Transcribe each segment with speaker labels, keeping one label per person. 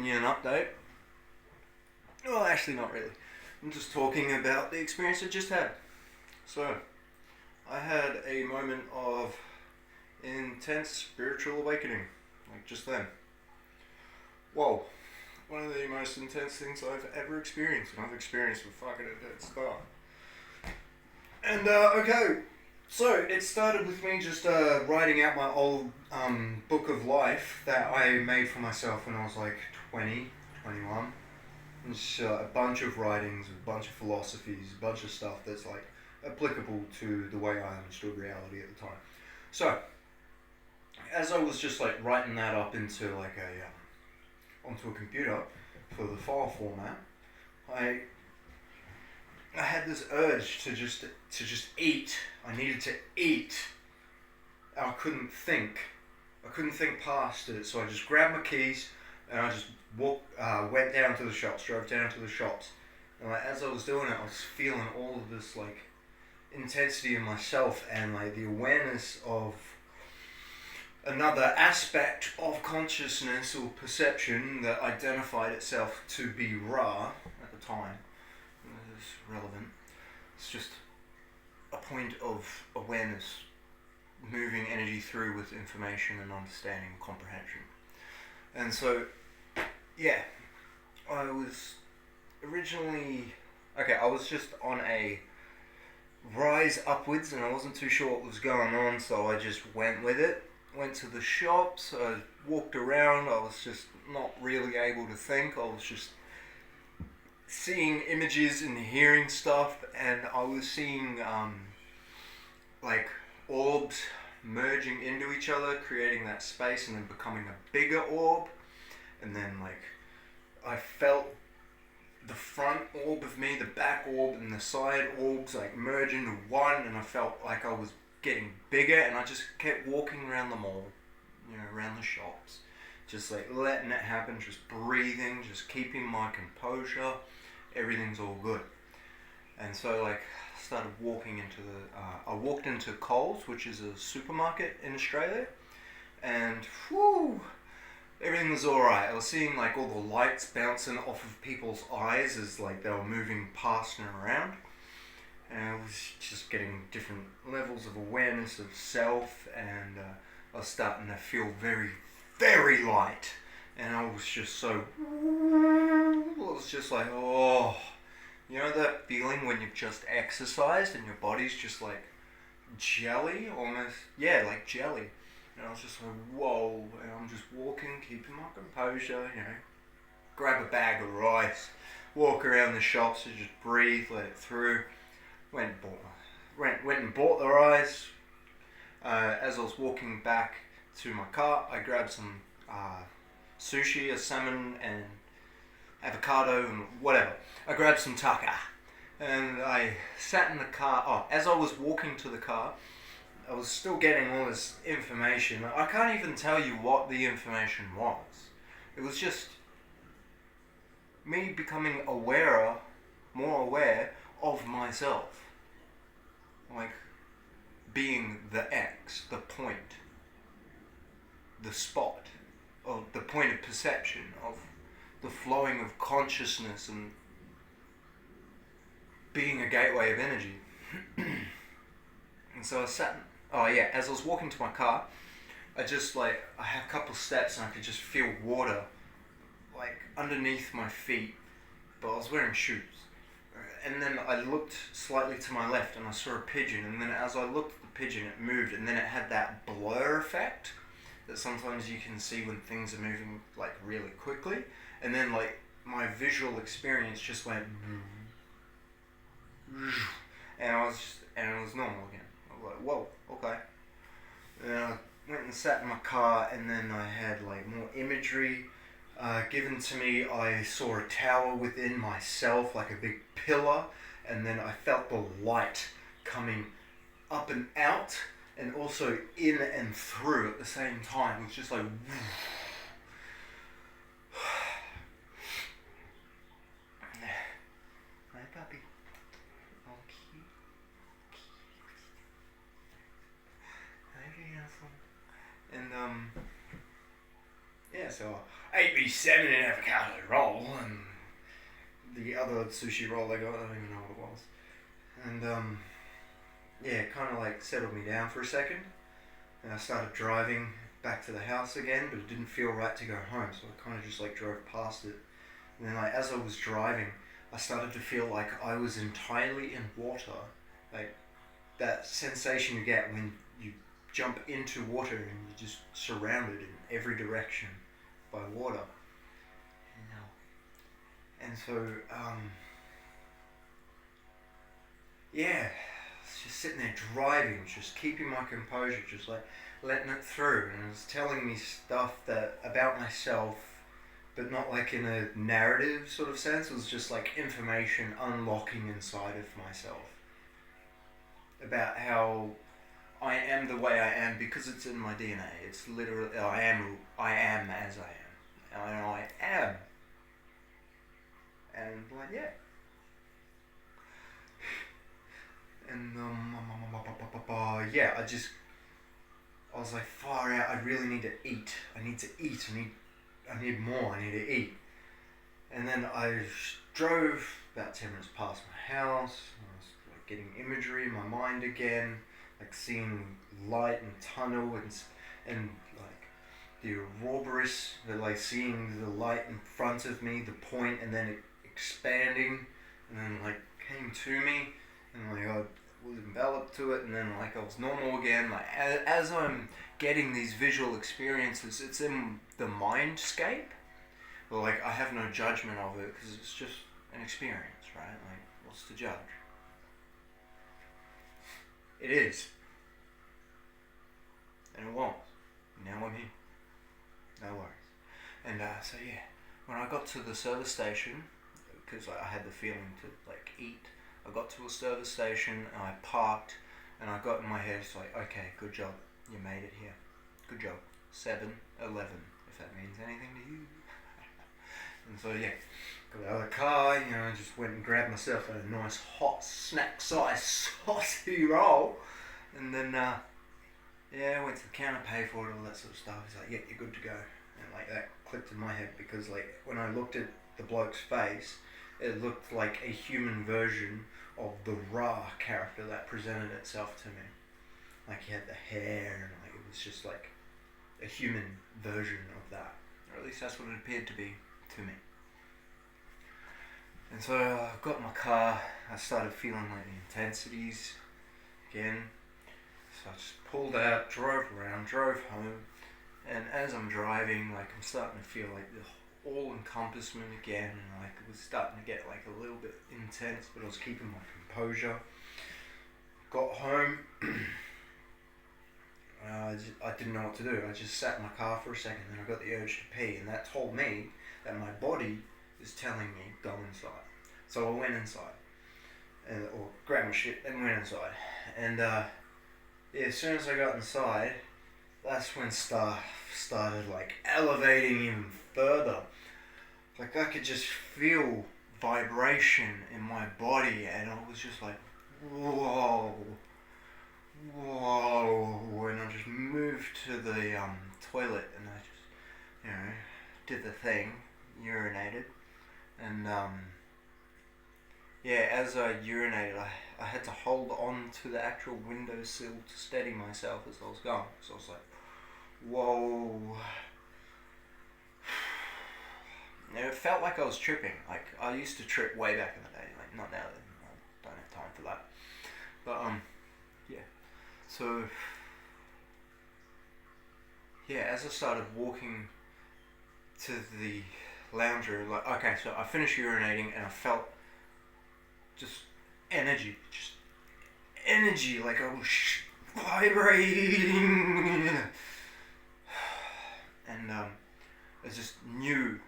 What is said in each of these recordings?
Speaker 1: you an update. Well, actually not really. I'm just talking about the experience I just had. So, I had a moment of intense spiritual awakening, like just then. Whoa, one of the most intense things I've ever experienced, and I've experienced with fucking a dead star. And, okay, so it started with me just writing out my old book of life that I made for myself when I was like 20, 21. It's a bunch of writings, a bunch of philosophies, a bunch of stuff that's like applicable to the way I understood reality at the time. So, as I was just like writing that up into like onto a computer for the file format, I had this urge to just eat. I needed to eat. I couldn't think. I couldn't think past it, so I just grabbed my keys and I just went down to the shops, drove down to the shops. And like, as I was doing it, I was feeling all of this like intensity in myself and like the awareness of another aspect of consciousness or perception that identified itself to be Ra at the time. It's relevant. It's just a point of awareness, moving energy through with information and understanding and comprehension. And so, yeah, I was originally, I was just on a rise upwards and I wasn't too sure what was going on, so I just went with it. Went to the shops, I walked around, I was just not really able to think, I was just seeing images and hearing stuff, and I was seeing like orbs merging into each other, creating that space and then becoming a bigger orb, and then like I felt the front orb of me, the back orb and the side orbs like merge into one, and I felt like I was getting bigger, and I just kept walking around the mall, around the shops, just like letting it happen, just breathing, just keeping my composure. Everything's all good. And so like I started walking into I walked into Coles, which is a supermarket in Australia, and everything was alright. I was seeing like all the lights bouncing off of people's eyes as like they were moving past and around. And I was just getting different levels of awareness of self, and I was starting to feel very, very light. And I was just so, it was just like, oh, you know that feeling when you've just exercised and your body's just like jelly, almost, yeah, like jelly. And I was just like, whoa, and I'm just walking, keeping my composure, grab a bag of rice, walk around the shops and just breathe, let it through. Went and bought the rice. As I was walking back to my car, I grabbed some sushi, a salmon and avocado and whatever. I grabbed some taka and I sat in the car. As I was walking to the car, I was still getting all this information. I can't even tell you what the information was. It was just me becoming more aware of myself. Like being the X, the point, the spot, of the point of perception, of the flowing of consciousness, and being a gateway of energy. And so I sat, as I was walking to my car, I had a couple steps and I could just feel water like underneath my feet, but I was wearing shoes. And then I looked slightly to my left and I saw a pigeon, and then as I looked at the pigeon it moved, and then it had that blur effect that sometimes you can see when things are moving like really quickly, and then like my visual experience just went and it was normal again. I was like, whoa, okay. And I went and sat in my car, and then I had like more imagery given to me. I saw a tower within myself, like a big pillar, and then I felt the light coming up and out, and also in and through at the same time. It was just like, hi puppy, oh cute, hi beautiful. And so ate me salmon and avocado roll, and the other sushi roll I got, I don't even know what it was. And yeah, it kind of like settled me down for a second. And I started driving back to the house again, but it didn't feel right to go home, so I kind of just like drove past it. And then like as I was driving, I started to feel like I was entirely in water. Like that sensation you get when you jump into water and you're just surrounded in every direction by water. And so, yeah, just sitting there driving, just keeping my composure, just like letting it through, and it was telling me stuff that about myself, but not like in a narrative sort of sense. It was just like information unlocking inside of myself about how I am the way I am because it's in my DNA. It's literally I am as I am, and I am, and like yeah. And yeah, I was like far out. I really need to eat. I need to eat. I need more. I need to eat. And then I drove about 10 minutes past my house. I was like getting imagery in my mind again, like seeing light and tunnel and like the Ouroboros, like seeing the light in front of me, the point, and then it expanding, and then like came to me. And like I was enveloped to it, and then like I was normal again. Like as I'm getting these visual experiences, it's in the mindscape. But like I have no judgment of it because it's just an experience, right? Like what's to judge? It is, and it was. Now I'm here. No worries. And so yeah, when I got to the service station, because I had the feeling to like eat. I got to a service station and I parked, and I got in my head, it's like, okay, good job, you made it here. Good job. 7-Eleven, if that means anything to you. And so yeah, got out of the car, just went and grabbed myself a nice hot snack size saucy roll, and then yeah, went to the counter, paid for it, all that sort of stuff. He's like, yeah, you're good to go. And like that clicked in my head because like when I looked at the bloke's face, it looked like a human version of the Ra character that presented itself to me. Like he had the hair, and like it was just like a human version of that. Or at least that's what it appeared to be to me. And so I got in my car, I started feeling like the intensities again. So I just pulled out, drove around, drove home, and as I'm driving, like I'm starting to feel like the all-encompassment again, and like it was starting to get like a little bit intense, but I was keeping my composure. Got home, I didn't know what to do. I just sat in my car for a second, then I got the urge to pee, and that told me that my body is telling me go inside. So I went inside, or grabbed my shit and went inside, and yeah, as soon as I got inside, that's when stuff started like elevating even further. Like I could just feel vibration in my body, and I was just like, whoa, and I just moved to the toilet, and I just, did the thing, urinated, and yeah, as I urinated, I had to hold on to the actual windowsill to steady myself as I was going, so I was like, whoa. And it felt like I was tripping. Like I used to trip way back in the day. Like not now. I don't have time for that. But yeah. So yeah, as I started walking to the lounger, like okay, so I finished urinating and I felt just energy, like I was vibrating, and I just knew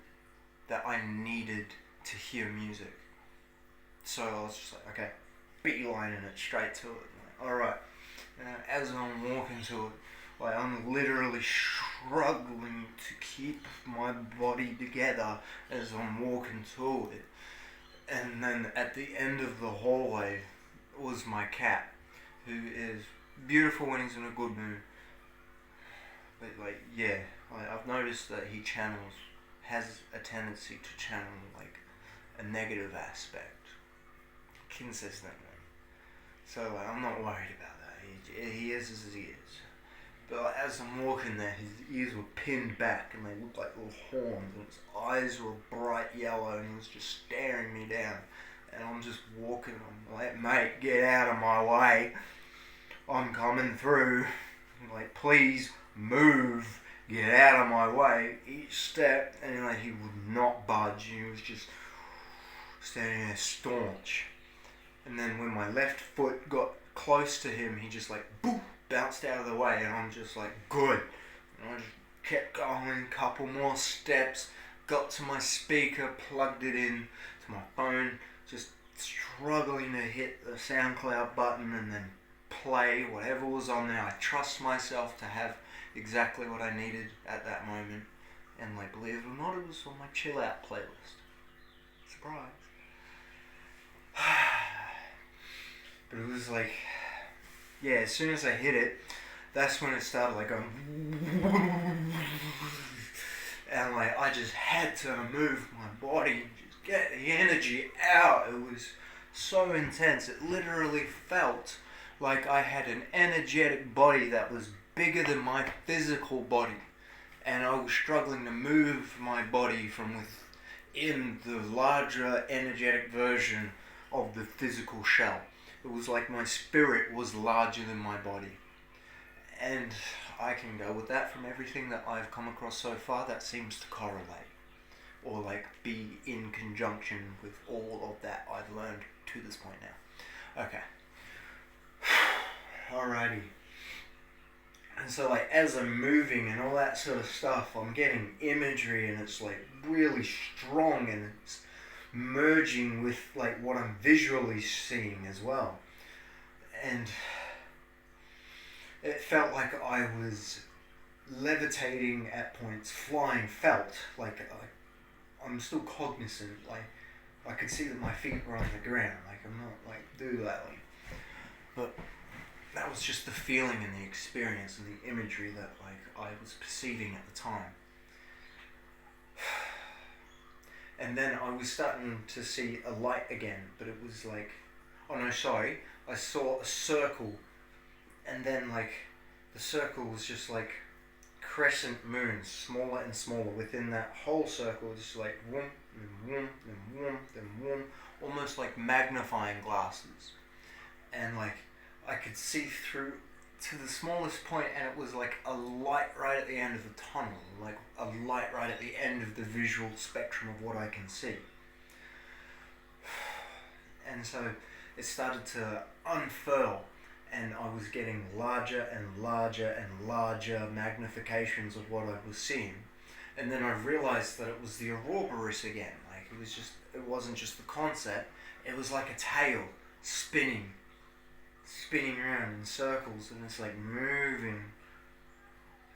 Speaker 1: that I needed to hear music. So I was just like, okay, beelining it straight to it. Like, alright. As I'm walking to it, like I'm literally struggling to keep my body together as I'm walking to it. And then at the end of the hallway was my cat, who is beautiful when he's in a good mood. But like, yeah, I've noticed that he channels has a tendency to channel like a negative aspect consistently. So like, I'm not worried about that. He is as he is. But like, as I'm walking there, his ears were pinned back and they looked like little horns, and his eyes were bright yellow, and he was just staring me down. And I'm just walking. I'm like, mate, get out of my way. I'm coming through. I'm like, please move. Get out of my way. Each step, and like he would not budge. He was just standing there staunch. And then when my left foot got close to him, he just like boop, bounced out of the way, and I'm just like, good. And I just kept going, couple more steps, got to my speaker, plugged it in to my phone, just struggling to hit the SoundCloud button and then play whatever was on there. I trust myself to have exactly what I needed at that moment, and like, believe it or not, it was on my chill out playlist. Surprise. But it was like, yeah, as soon as I hit it, that's when it started like going, and like I just had to move my body and just get the energy out. It was so intense. It literally felt like I had an energetic body that was bigger than my physical body, and I was struggling to move my body from within the larger energetic version of the physical shell. It was like my spirit was larger than my body. And I can go with that from everything that I've come across so far. That seems to correlate, or like be in conjunction with all of that I've learned to this point now. Okay. Alrighty. And so like as I'm moving and all that sort of stuff, I'm getting imagery, and it's like really strong, and it's merging with like what I'm visually seeing as well. And it felt like I was levitating at points, flying, felt like I'm still cognizant, like I could see that my feet were on the ground, like I'm not like doodling. But that was just the feeling and the experience and the imagery that like I was perceiving at the time. And then I was starting to see a light again, but it was like, oh no, sorry, I saw a circle, and then like the circle was just like crescent moons, smaller and smaller within that whole circle, just like whoom, and whoom, and whoom, and whoom, almost like magnifying glasses. And like I could see through to the smallest point, and it was like a light right at the end of the tunnel, like a light right at the end of the visual spectrum of what I can see. And so it started to unfurl, and I was getting larger and larger and larger magnifications of what I was seeing. And then I realized that it was the Ouroboros again. Like it wasn't just the concept, it was like a tail spinning around in circles, and it's like moving.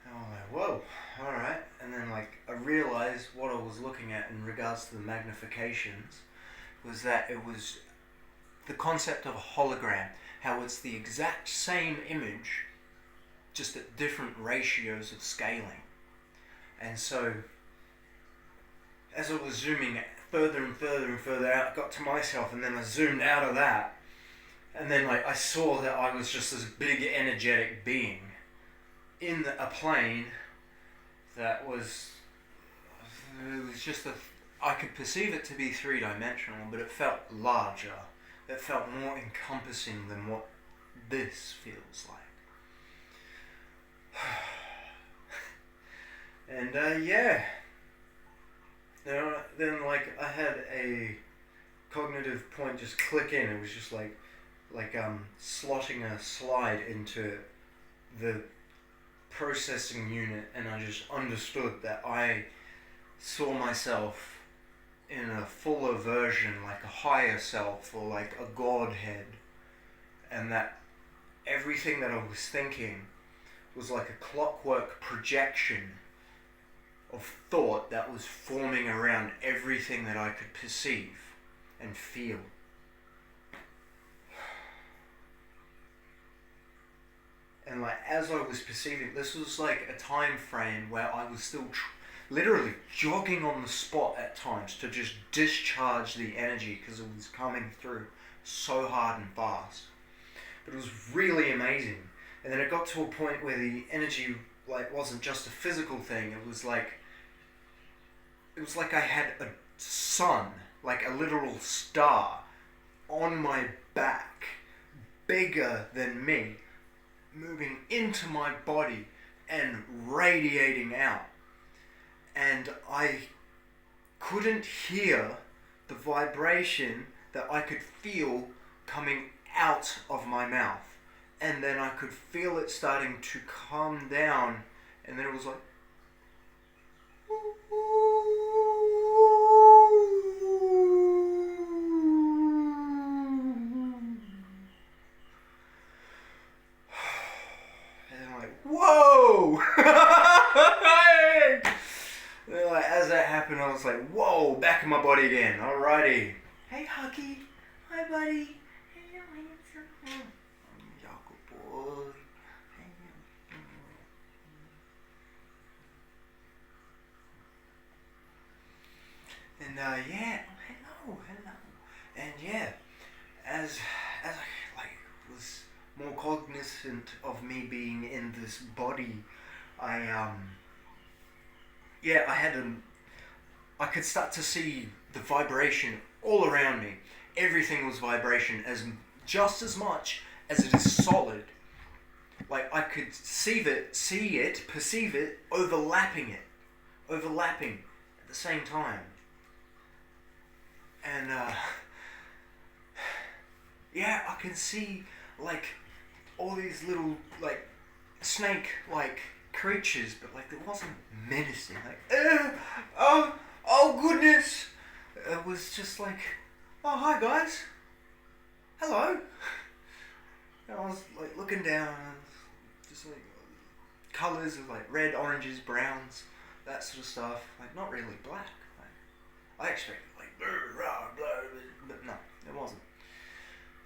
Speaker 1: And I'm like, whoa, alright. And then like I realized what I was looking at in regards to the magnifications was that it was the concept of a hologram, how it's the exact same image, just at different ratios of scaling. And so as I was zooming further and further and further out, I got to myself, and then I zoomed out of that. And then like I saw that I was just this big energetic being in a plane that was, it was just I could perceive it to be three-dimensional, but it felt larger. It felt more encompassing than what this feels like. And yeah. Then like I had a cognitive point just click in. It was just like slotting a slide into the processing unit, and I just understood that I saw myself in a fuller version, like a higher self, or like a godhead, and that everything that I was thinking was like a clockwork projection of thought that was forming around everything that I could perceive and feel. And like as I was perceiving, this was like a time frame where I was still literally jogging on the spot at times to just discharge the energy because it was coming through so hard and fast. But it was really amazing. And then it got to a point where the energy wasn't just a physical thing. It was like I had a sun, like a literal star, on my back, bigger than me, moving into my body and radiating out. And I couldn't hear the vibration that I could feel coming out of my mouth. And then I could feel it starting to calm down, and then it was like, and I'm like, whoa! Like, as that happened, I was like, whoa, back in my body again. Alrighty. Hey, Huggy. Hi, buddy. Hey, handsome. Boy. And yeah, hello. And yeah, as I was more cognizant of me being in this body, I could start to see the vibration all around me. Everything was vibration, just as much as it is solid. Like, I could perceive it, overlapping at the same time. And yeah, I can see like all these little like snake-like creatures, but like it wasn't menacing. Like, oh goodness! It was just like, oh hi guys, hello. And I was like looking down, and just like colours of like red, oranges, browns, that sort of stuff. Like not really black. Like, I expected like blah, but no, it wasn't.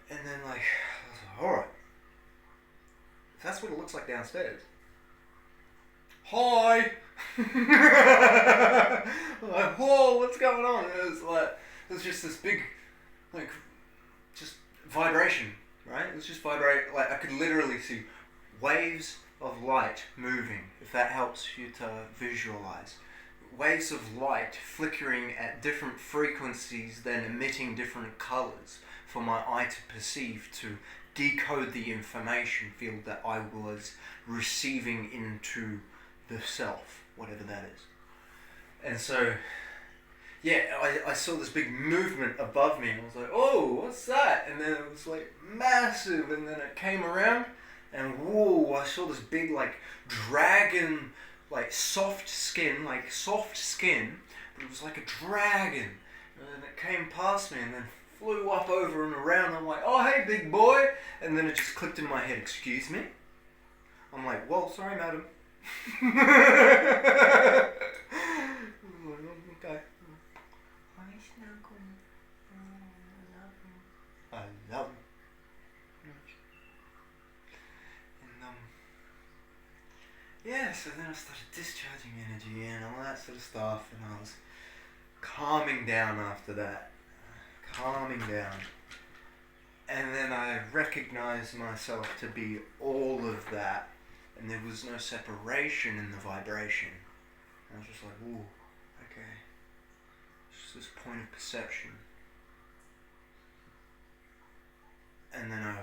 Speaker 1: And then like, I was like, alright, if that's what it looks like downstairs. Hi! Like, whoa, what's going on? It was just this big, like, just vibration, right? It was just vibrate, like, I could literally see waves of light moving, if that helps you to visualize. Waves of light flickering at different frequencies, then emitting different colors for my eye to perceive, to decode the information field that I was receiving into the self, whatever that is. And so, yeah, I saw this big movement above me, and I was like, oh, what's that? And then it was like massive, and then it came around, and whoa, I saw this big like dragon, like soft skin, but it was like a dragon. And then it came past me and then flew up over and around. I'm like, oh hey big boy. And then it just clicked in my head, excuse me? I'm like, well, sorry madam. Okay. I love you. And yeah, so then I started discharging energy and all that sort of stuff, and I was calming down after that. And then I recognized myself to be all of that, and there was no separation in the vibration. I was just like, ooh, okay. It's just this point of perception. And then I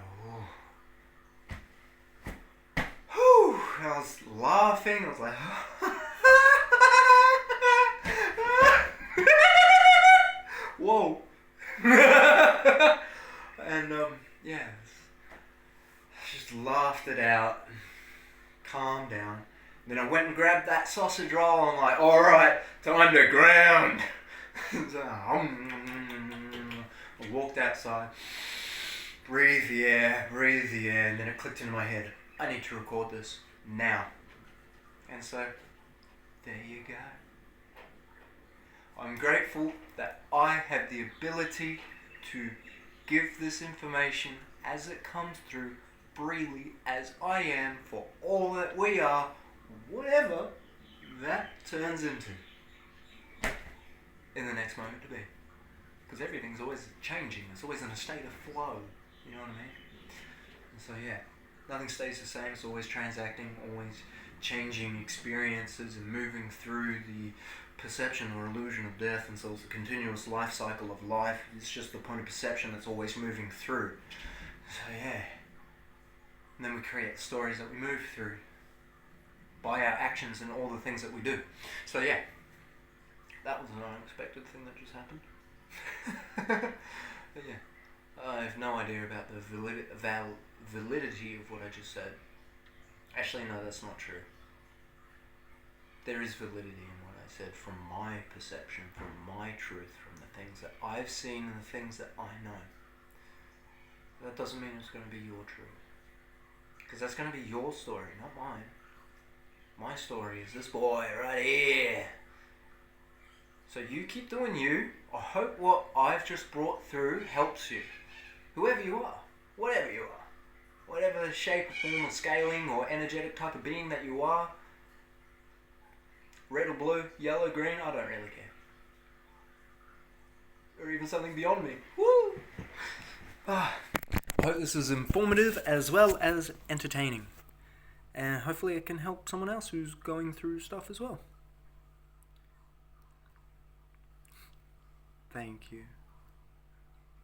Speaker 1: was laughing, I was like, whoa. And yeah, I just laughed it out, calmed down. Then I went and grabbed that sausage roll, and I'm like, alright, time to ground. So, I walked outside, breathe the air, and then it clicked into my head, I need to record this now. And so, there you go. I'm grateful that I have the ability to give this information as it comes through, freely as I am, for all that we are, whatever that turns into. in the next moment to be. Because everything's always changing. It's always in a state of flow. You know what I mean? And so yeah, nothing stays the same. It's always transacting, always changing experiences and moving through the perception or illusion of death. And so it's a continuous life cycle of life. It's just the point of perception that's always moving through. So yeah. And then we create stories that we move through by our actions and all the things that we do. So yeah, that was an unexpected thing that just happened. But yeah, I have no idea about the validity of what I just said. Actually, no, that's not true. There is validity in what I said from my perception, from my truth, from the things that I've seen and the things that I know. That doesn't mean it's going to be your truth. Because that's going to be your story, not mine. My story is this boy right here. So you keep doing you. I hope what I've just brought through helps you. Whoever you are, whatever you are, whatever shape, form, or scaling, or energetic type of being that you are, red or blue, yellow, green, I don't really care. Or even something beyond me. Woo! I hope this is informative as well as entertaining. And hopefully it can help someone else who's going through stuff as well. Thank you.